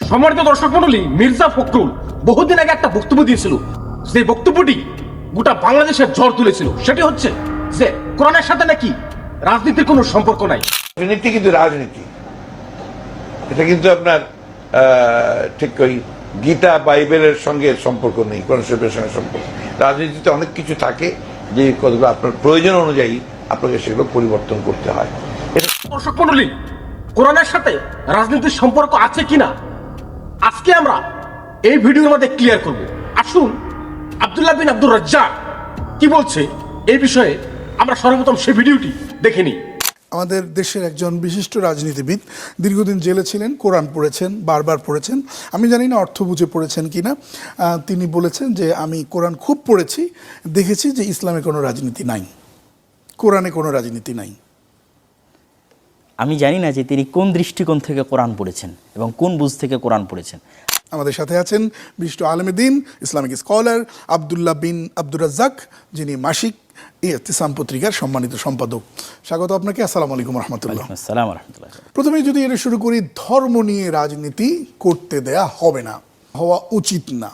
সম্মানিত দর্শক মণ্ডলী, মির্জা ফখরুল বহুদিন আগে একটা বক্তব্য দিয়েছিল, যে বক্তব্যটি গোটা বাংলাদেশের ঝড় তুলেছিল। সেটি হচ্ছে যে কোরআনের সাথে নাকি রাজনীতির কোনো সম্পর্ক নাই। রাজনীতি কিন্তু রাজনীতি, এটা কিন্তু আপনার ঠিক ওই গীতা বাইবেলের সঙ্গে সম্পর্ক নেই, কোরআন শরীফের সঙ্গে সম্পর্ক। রাজনীতিতে অনেক কিছু থাকে যে কতগুলো আপনার প্রয়োজন অনুযায়ী আপনাকে সেগুলো পরিবর্তন করতে হয়। দর্শক মণ্ডলী, কোরআনের সাথে রাজনীতির সম্পর্ক আছে কিনা আজকে আমরা এই ভিডিওর মধ্যে ক্লিয়ার করব। আসুন আব্দুল্লাহ বিন আব্দুর রাজ্জাক কি বলছে এই বিষয়ে আমরা সর্বপ্রথম সেই ভিডিওটি দেখে নিই। আমাদের দেশের একজন বিশিষ্ট রাজনীতিবিদ, দীর্ঘদিন জেলে ছিলেন, কোরআন পড়েছেন, বারবার পড়েছেন। আমি জানি না অর্থ বুঝে পড়েছেন কিনা। তিনি বলেছেন যে আমি কোরআন খুব পড়েছি, দেখেছি যে ইসলামে কোনো রাজনীতি নাই, কোরআনে কোনো রাজনীতি নাই। আমি জানি না যে তিনি কোন দৃষ্টিকোণ থেকে কোরআন পড়েছেন এবং কোন বুঝ থেকে কোরআন পড়েছেন। আমাদের সাথে আছেন বিশিষ্ট আলেমে দ্বীন, ইসলামিক স্কলার আব্দুল্লাহ বিন আব্দুর রাজ্জাক, যিনি মাসিক ইতিসাম পত্রিকার সম্মানিত সম্পাদক। স্বাগত আপনাকে। আসসালামু আলাইকুম রহমতুল্লাহ। আসসালাম রাহমাতুল্লাহ। প্রথমে যদি এটা শুরু করি, ধর্ম নিয়ে রাজনীতি করতে দেয়া হবে না, হওয়া উচিত না,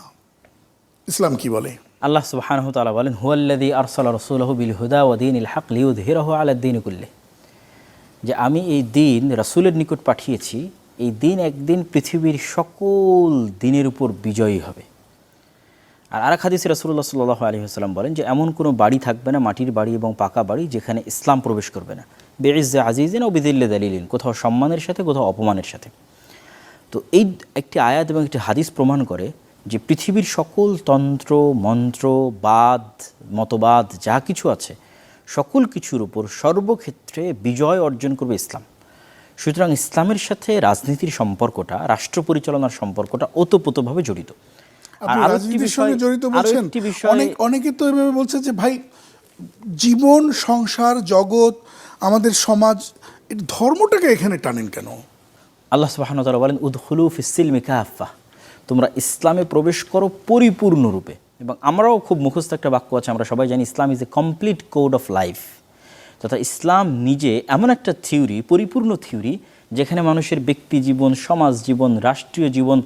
ইসলাম কি বলে? আল্লাহ সুবহানাহু ওয়া তাআলা বলেন, হুয়াল্লাযী আরসালা রাসূলাহু বিল হুদা ওয়া দীনিল হক লিইয়ুযহিরাহু আলা দ্বীনি কুল্লি, যে আমি এই দিন রাসূলের নিকট পাঠিয়েছি, এই দিন একদিন পৃথিবীর সকল দিনের উপর বিজয়ী হবে। আর আরেক হাদিসে রাসূলুল্লাহ সাল্লাল্লাহু আলাইহি ওয়াসাল্লাম বলেন যে এমন কোনো বাড়ি থাকবে না, মাটির বাড়ি এবং পাকা বাড়ি, যেখানে ইসলাম প্রবেশ করবে না। বিইজ্জি আজিজিন ও বিযিল্লি দালিলিন, কোথাও সম্মানের সাথে, কোথাও অপমানের সাথে। তো এই একটি আয়াত এবং একটি হাদিস প্রমাণ করে যে পৃথিবীর সকল তন্ত্র মন্ত্র বাদ মতবাদ যা কিছু আছে সকল কিছুর উপর সর্বক্ষেত্রে বিজয় অর্জন করবে ইসলাম। সুতরাং ইসলামের সাথে রাজনীতির সম্পর্কটা, রাষ্ট্র পরিচালনার সম্পর্কটা ওতপ্রোতভাবে জড়িত। আপনি রাজনীতির সঙ্গে জড়িত বলছেন, অনেকে তো এভাবে বলছে যে ভাই, জীবন, সংসার, জগৎ, আমাদের সমাজ, ধর্মটাকে এখানে টানেন কেন? আল্লাহ সুবহানাহু ওয়া তাআলা বলেন, উদখুলু ফিস-সিলমি কাফা, তোমরা ইসলামে প্রবেশ করো পরিপূর্ণরূপে। এবং আমরাও খুব মুখস্থ একটা বাক্য আছে, আমরা সবাই জানি Islam is a complete code of life. তথা ইসলাম নিজে এমন একটা থিওরি, পরিপূর্ণ থিওরি, যেখানে মানুষের ব্যক্তি জীবন, সমাজ জীবন, রাষ্ট্রীয় জীবন,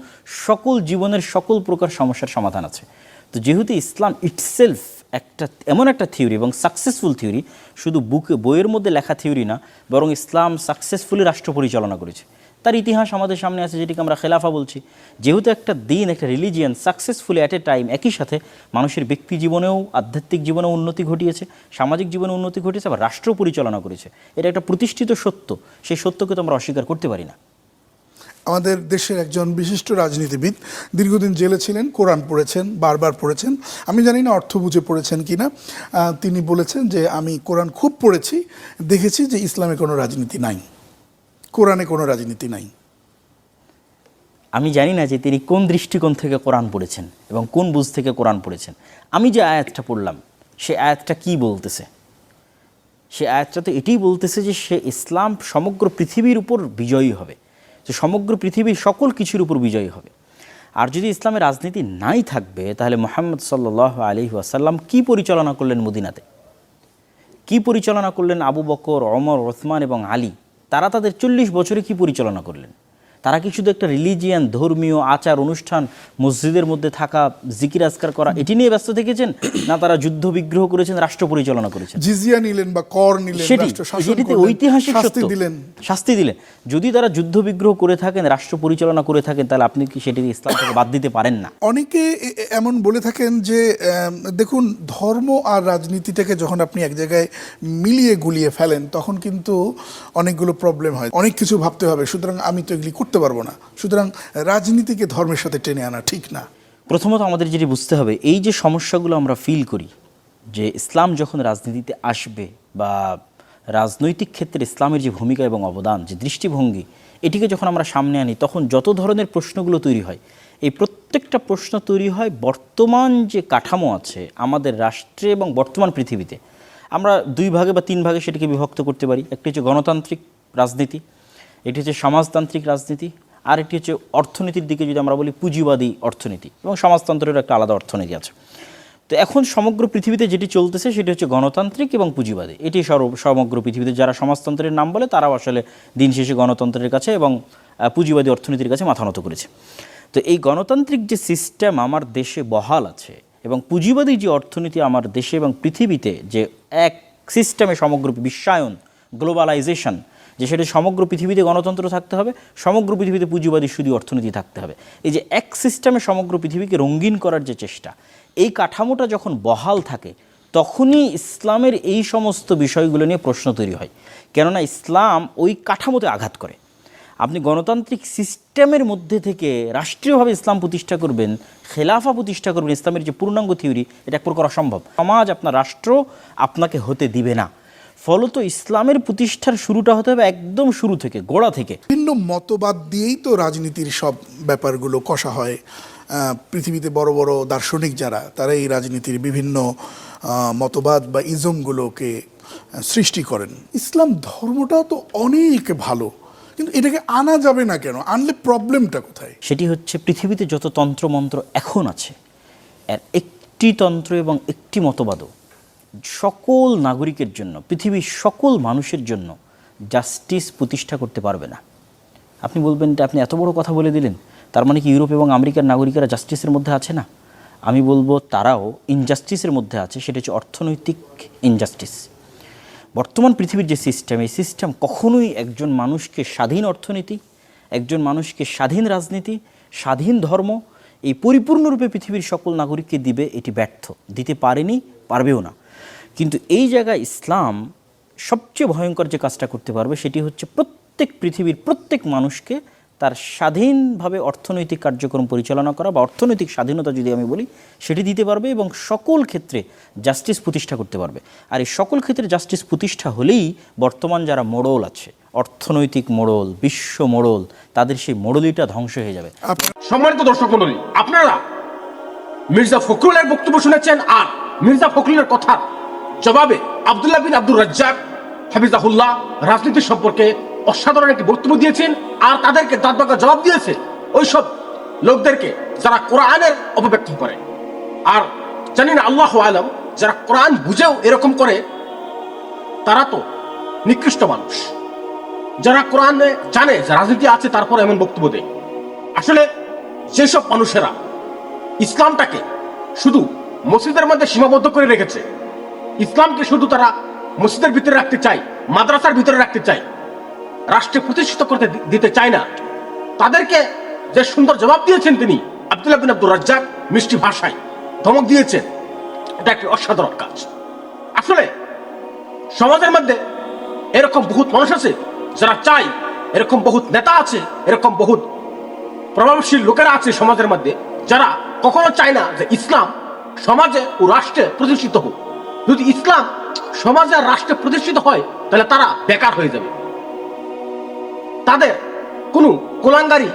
সকল জীবনের সকল প্রকার সমস্যার সমাধান আছে। তো যেহেতু ইসলাম ইটসেলফ একটা এমন একটা থিওরি এবং সাকসেসফুল থিওরি, শুধু বইয়ের মধ্যে লেখা থিওরি না, বরং ইসলাম সাকসেসফুলি রাষ্ট্র পরিচালনা করেছে। তার ইতিহাস আমাদের সামনে আছে, যেটিকে আমরা খেলাফা বলছি। যেহেতু একটা দিন, একটা religion successfully at a time একই সাথে মানুষের ব্যক্তি জীবনেও, আধ্যাত্মিক জীবনেও উন্নতি ঘটিয়েছে, সামাজিক জীবনে উন্নতি ঘটিয়েছে, আবার রাষ্ট্র পরিচালনা করেছে, এটা একটা প্রতিষ্ঠিত সত্য। সেই সত্যকে তো আমরা অস্বীকার করতে পারি না। আমাদের দেশের একজন বিশিষ্ট রাজনীতিবিদ, দীর্ঘদিন জেলে ছিলেন, কোরআন পড়েছেন, বারবার পড়েছেন। আমি জানি না অর্থ বুঝে পড়েছেন কিনা। তিনি বলেছেন যে আমি কোরআন খুব পড়েছি, দেখেছি যে ইসলামে কোনো রাজনীতি নাই, কোরআনে কোনো রাজনীতি নাই। আমি জানি না যে তিনি কোন দৃষ্টিকোণ থেকে কোরআন পড়েছেন এবং কোন বুঝ থেকে কোরআন পড়েছেন। আমি যে আয়াতটা পড়লাম, সে আয়াতটা কি বলতেছে? সে আয়াতটা তো এটাই বলতেছে যে সে ইসলাম সমগ্র পৃথিবীর উপর বিজয়ী হবে, যে সমগ্র পৃথিবীর সকল কিছুর উপর বিজয়ী হবে। আর যদি ইসলামের রাজনীতি নাই থাকবে, তাহলে মুহাম্মদ সাল্লাল্লাহু আলাইহি ওয়াসাল্লাম কী পরিচালনা করলেন মদিনাতে? কী পরিচালনা করলেন আবু বকর, ওমর, ওসমান এবং আলী? তারা তাদের 40 বছরে কি পরিচালনা করলেন? তারা কি শুধু একটা রিলিজিয়ান, ধর্মীয় আচার অনুষ্ঠান, মসজিদের মধ্যে থাকা, জিকির আজকার করা, এটি নিয়ে ব্যস্ত থেকেছেন? না তারা যুদ্ধ বিগ্রহ করেছেন, রাষ্ট্র পরিচালনা করেছেন, জিজিয়া নিলেন বা কর নিলেন, সেটিতে ঐতিহাসিক শাস্তি দিলেন। যদি তারা যুদ্ধ বিগ্রহ করে থাকেন, রাষ্ট্র পরিচালনা করে থাকেন, তাহলে আপনি কি সেটি ইসলাম থেকে বাদ দিতে পারেন না? অনেকে এমন বলে থাকেন যে দেখুন, ধর্ম আর রাজনীতিটাকে যখন আপনি এক জায়গায় মিলিয়ে গুলিয়ে ফেলেন, তখন কিন্তু অনেকগুলো প্রবলেম হয়, অনেক কিছু ভাবতে হবে। সুতরাং আমি তো এগুলি করতে পারবো না। সুতরাং রাজনীতিকে ধর্মের সাথে টেনে আনা ঠিক না। প্রথমত আমাদের যেটি বুঝতে হবে, এই যে সমস্যাগুলো আমরা ফিল করি, যে ইসলাম যখন রাজনীতিতে আসবে বা রাজনৈতিক ক্ষেত্রে ইসলামের যে ভূমিকা এবং অবদান, যে দৃষ্টিভঙ্গি, এটিকে যখন আমরা সামনে আনি, তখন যত ধরনের প্রশ্নগুলো তৈরি হয়, এই প্রত্যেকটা প্রশ্ন তৈরি হয় বর্তমান যে কাঠামো আছে আমাদের রাষ্ট্রে এবং বর্তমান পৃথিবীতে। আমরা 2 ভাগে বা 3 ভাগে সেটিকে বিভক্ত করতে পারি। একটি হচ্ছে গণতান্ত্রিক রাজনীতি, এটি হচ্ছে সমাজতান্ত্রিক রাজনীতি, আর একটি হচ্ছে অর্থনীতির দিকে যদি আমরা বলি পুঁজিবাদী অর্থনীতি, এবং সমাজতন্ত্রের একটা আলাদা অর্থনীতি আছে। তো এখন সমগ্র পৃথিবীতে যেটি চলতেছে সেটি হচ্ছে গণতান্ত্রিক এবং পুঁজিবাদী। এটি সমগ্র পৃথিবীতে যারা সমাজতন্ত্রের নাম বলে তারাও আসলে দিন শেষে গণতন্ত্রের কাছে এবং পুঁজিবাদী অর্থনীতির কাছে মাথা নত করেছে। তো এই গণতান্ত্রিক যে সিস্টেম আমার দেশে বহাল আছে এবং পুঁজিবাদী যে অর্থনীতি আমার দেশে এবং পৃথিবীতে যে এক সিস্টেমে সমগ্র বিশ্বায়ন, গ্লোবালাইজেশন, যে সেটা সমগ্র পৃথিবীতে গণতন্ত্র থাকতে হবে, সমগ্র পৃথিবীতে পুঁজিবাদী শুধু অর্থনীতি থাকতে হবে, এই যে এক সিস্টেমে সমগ্র পৃথিবীকে রঙিন করার যে চেষ্টা, এই কাঠামোটা যখন বহাল থাকে তখনই ইসলামের এই সমস্ত বিষয়গুলো নিয়ে প্রশ্ন তৈরি হয়। কেননা ইসলাম ওই কাঠামোতে আঘাত করে। আপনি গণতান্ত্রিক সিস্টেমের মধ্যে থেকে রাষ্ট্রীয়ভাবে ইসলাম প্রতিষ্ঠা করবেন, খেলাফা প্রতিষ্ঠা করবেন, ইসলামের যে পূর্ণাঙ্গ থিওরি, এটা এক প্রকার অসম্ভব। সমাজ, আপনার রাষ্ট্র আপনাকে হতে দিবে না। ফলত ইসলামের প্রতিষ্ঠার শুরুটা হতে হবে একদম শুরু থেকে, গোড়া থেকে। ভিন্ন মতবাদ দিয়েই তো রাজনীতির সব ব্যাপারগুলো কষা হয়। পৃথিবীতে বড় বড় দার্শনিক যারা, তারা এই রাজনীতির বিভিন্ন মতবাদ বা ইজমগুলোকে সৃষ্টি করেন। ইসলাম ধর্মটাও তো অনেক ভালো, কিন্তু এটাকে আনা যাবে না কেন? আনলে প্রবলেমটা কোথায়? সেটি হচ্ছে পৃথিবীতে যত তন্ত্রমন্ত্র এখন আছে, এর একটি তন্ত্র এবং একটি মতবাদও সকল নাগরিকের জন্য, পৃথিবীর সকল মানুষের জন্য জাস্টিস প্রতিষ্ঠা করতে পারবে না। আপনি বলবেন যে আপনি এত বড় কথা বলে দিলেন, তার মানে কি ইউরোপ এবং আমেরিকার নাগরিকেরা জাস্টিসের মধ্যে আছে না? আমি বলবো তারাও ইনজাস্টিসের মধ্যে আছে, সেটা হচ্ছে অর্থনৈতিক ইনজাস্টিস। বর্তমান পৃথিবীর যে সিস্টেম, এই সিস্টেম কখনোই একজন মানুষকে স্বাধীন অর্থনীতি, একজন মানুষকে স্বাধীন রাজনীতি, স্বাধীন ধর্ম এই পরিপূর্ণরূপে পৃথিবীর সকল নাগরিককে দিবে, এটি ব্যর্থ, দিতে পারেনি, পারবেও না। কিন্তু এই জায়গায় ইসলাম সবচেয়ে ভয়ঙ্কর যে কাজটা করতে পারবে সেটি হচ্ছে প্রত্যেক পৃথিবীর প্রত্যেক মানুষকে তার স্বাধীনভাবে অর্থনৈতিক কার্যক্রম পরিচালনা করা বা অর্থনৈতিক স্বাধীনতা যদি আমি বলি, সেটি দিতে পারবে এবং সকল ক্ষেত্রে জাস্টিস প্রতিষ্ঠা করতে পারবে। আর এই সকল ক্ষেত্রে জাস্টিস প্রতিষ্ঠা হলেই বর্তমান যারা মোড়ল আছে, অর্থনৈতিক মোড়ল, বিশ্ব মোড়ল, তাদের সেই মোড়লিটা ধ্বংস হয়ে যাবে। সম্মানিত দর্শক মণ্ডলী, আপনারা মির্জা ফখরুলের বক্তব্য শুনেছেন, আর মির্জা ফখরুলের কথার জবাবে আব্দুল্লাহ বিন আব্দুর রাজ্জাক হাফিজাহুল্লাহ রাজনীতি সম্পর্কে অসাধারণ একটি বক্তব্য দিয়েছেন, আর তাদেরকে দাঁতভাঙা জবাব দিয়েছে ওইসব লোকদেরকে যারা কোরআনের অপব্যাখ্যা করে। আর জানি না, আল্লাহু আলাম, যারা কোরআন বুঝেও এরকম করে তারা তো নিকৃষ্ট মানুষ। যারা কোরআনে জানে যে রাজনীতি আছে, তারপর এমন বক্তব্য দেয়। আসলে যেসব মানুষেরা ইসলামটাকে শুধু মসজিদের মধ্যে সীমাবদ্ধ করে রেখেছে, ইসলামকে শুধু তারা মসজিদের ভিতরে রাখতে চায়, মাদ্রাসার ভিতরে রাখতে চায়, রাষ্ট্রে প্রতিষ্ঠিত করতে দিতে চায় না, তাদেরকে যে সুন্দর জবাব দিয়েছেন তিনি, আব্দুল্লাহ বিন আব্দুর রাজ্জাক মিষ্টি ভাষায় ধমক দিয়েছেন, এটা একটি অসাধারণ কাজ। আসলে সমাজের মধ্যে এরকম বহুত মানুষ আছে যারা চায়, এরকম বহুত নেতা আছে, এরকম বহুত প্রভাবশীল লোকেরা আছে সমাজের মধ্যে, যারা কখনো চায় না যে ইসলাম সমাজে ও রাষ্ট্রে প্রতিষ্ঠিত হোক। যদি ইসলাম সমাজে আর রাষ্ট্রে প্রতিষ্ঠিত হয়, তাহলে তারা বেকার হয়ে যাবে, তাদের কোনো কোলাঙ্গারি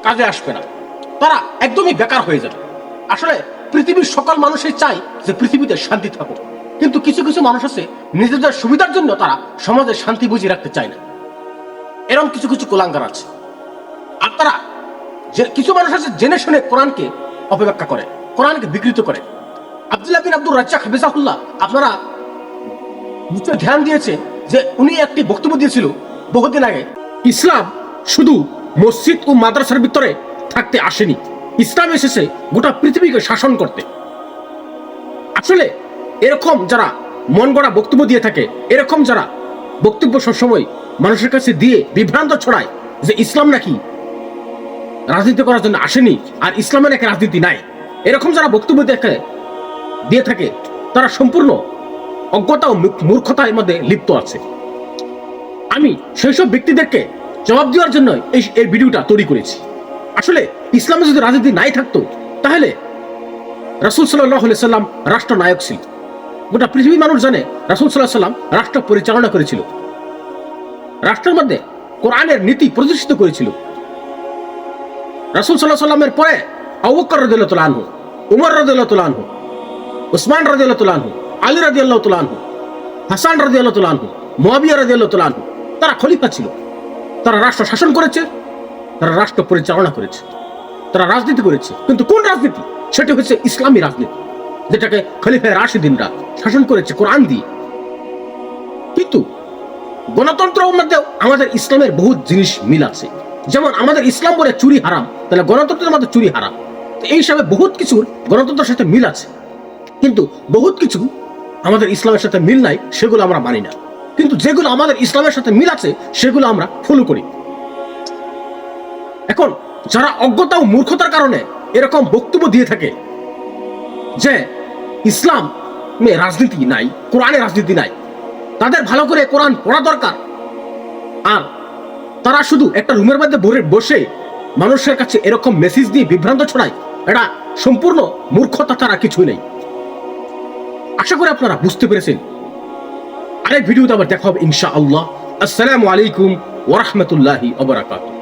কাজে আসবে না, তারা একদমই বেকার হয়ে যাবে। আসলে পৃথিবীর সকল মানুষই চায় যে পৃথিবীতে শান্তি থাকুক, কিন্তু কিছু কিছু মানুষ আছে নিজেদের সুবিধার জন্য তারা সমাজে শান্তি বুঝিয়ে রাখতে চায় না। এরকম কিছু কিছু কোলাঙ্গার আছে। আর তারা কিছু মানুষ আছে জেনে শুনে কোরআনকে অপব্যাখ্যা করে, কোরআনকে বিকৃত করে। আব্দুল্লাহ বিন আব্দুর রাজ্জাক হাফিজাহুল্লাহ, আপনারা নিশ্চয় ধ্যান দিয়েছে যে উনি একটি বক্তব্য দিয়েছিল বহুদিন আগে, ইসলাম শুধু মসজিদ ও মাদ্রাসার ভিতরে থাকতে আসেনি, ইসলাম এসেছে গোটা পৃথিবীকে শাসন করতে। আসলে এরকম যারা মন গড়া বক্তব্য দিয়ে থাকে, এরকম যারা বক্তব্য সবসময় মানুষের কাছে দিয়ে বিভ্রান্ত ছড়ায় যে ইসলাম নাকি রাজনীতি করার জন্য আসেনি আর ইসলামে নাকি রাজনীতি নাই, এরকম যারা বক্তব্য দিয়ে থাকে, তারা সম্পূর্ণ অজ্ঞতা ও মূর্খতার মধ্যে লিপ্ত আছে। আমি সেই সব ব্যক্তিদেরকে জবাব দেওয়ার জন্য এই ভিডিওটা তৈরি করেছি। আসলে ইসলামে যদি রাজনীতি নাই থাকতো, তাহলে রাসূল সাল্লাল্লাহু আলাইহি সাল্লাম রাষ্ট্রনায়ক ছিল। গোটা পৃথিবীর মানুষ জানে রাসূল সাল্লাল্লাহু আলাইহি সাল্লাম রাষ্ট্র পরিচালনা করেছিল, রাষ্ট্রের মধ্যে কোরআনের নীতি প্রতিষ্ঠিত করেছিল। রাসূল সাল্লাল্লাহু আলাইহি সাল্লামের পরে আবু বকর রাদিয়াল্লাহু তাআলা আনহু, উমর রাদিয়াল্লাহু তাআলা আনহু, উসমান রাদিয়াল্লাহু তাআলা আনহু, আলী রাদিয়াল্লাহু তাআলা আনহু, হাসান রাদিয়াল্লাহু তাআলা আনহু, মুয়াবিয়া রাদিয়াল্লাহু তাআলা আনহু, তারা খলিফা ছিল। তারা রাষ্ট্র শাসন করেছে, তারা রাষ্ট্র পরিচালনা করেছে, তারা রাজনীতি করেছে। কিন্তু কোন রাজনীতি? সেটি হচ্ছে ইসলামী রাজনীতি, যেটাকে খলিফায়ে রাশিদিনরা শাসন করেছে কোরআন দিয়ে। কিন্তু গণতন্ত্রের মধ্যে আমাদের ইসলামের বহু জিনিস মিল আছে, যেমন আমাদের ইসলাম বলে চুরি হারাম, তাহলে গণতন্ত্রের মধ্যে চুরি হারাম। তো এই হিসাবে বহুত কিছুর গণতন্ত্রের সাথে মিল আছে, কিন্তু বহুত কিছু আমাদের ইসলামের সাথে মিল নাই, সেগুলো আমরা মানি না। কিন্তু যেগুলো আমাদের ইসলামের সাথে মিল আছে সেগুলো আমরা ফলো করি। এখন যারা অজ্ঞতা ও মূর্খতার কারণে এরকম বক্তব্য দিয়ে থাকে যে ইসলামে রাজনীতি নাই, কোরআনে রাজনীতি নাই, তাদের ভালো করে কোরআন পড়া দরকার। আর তারা শুধু একটা রুমের মধ্যে বসে মানুষের কাছে এরকম মেসেজ দিয়ে বিভ্রান্ত ছড়ায়, এটা সম্পূর্ণ মূর্খতা ছাড়া কিছুই নেই। আশা করি আপনারা বুঝতে পেরেছেন। আরেক ভিডিওতে আবার দেখা হবে ইনশাআল্লাহ। আসসালামু আলাইকুম ওয়া রাহমাতুল্লাহি ওয়া বারাকাতুহু।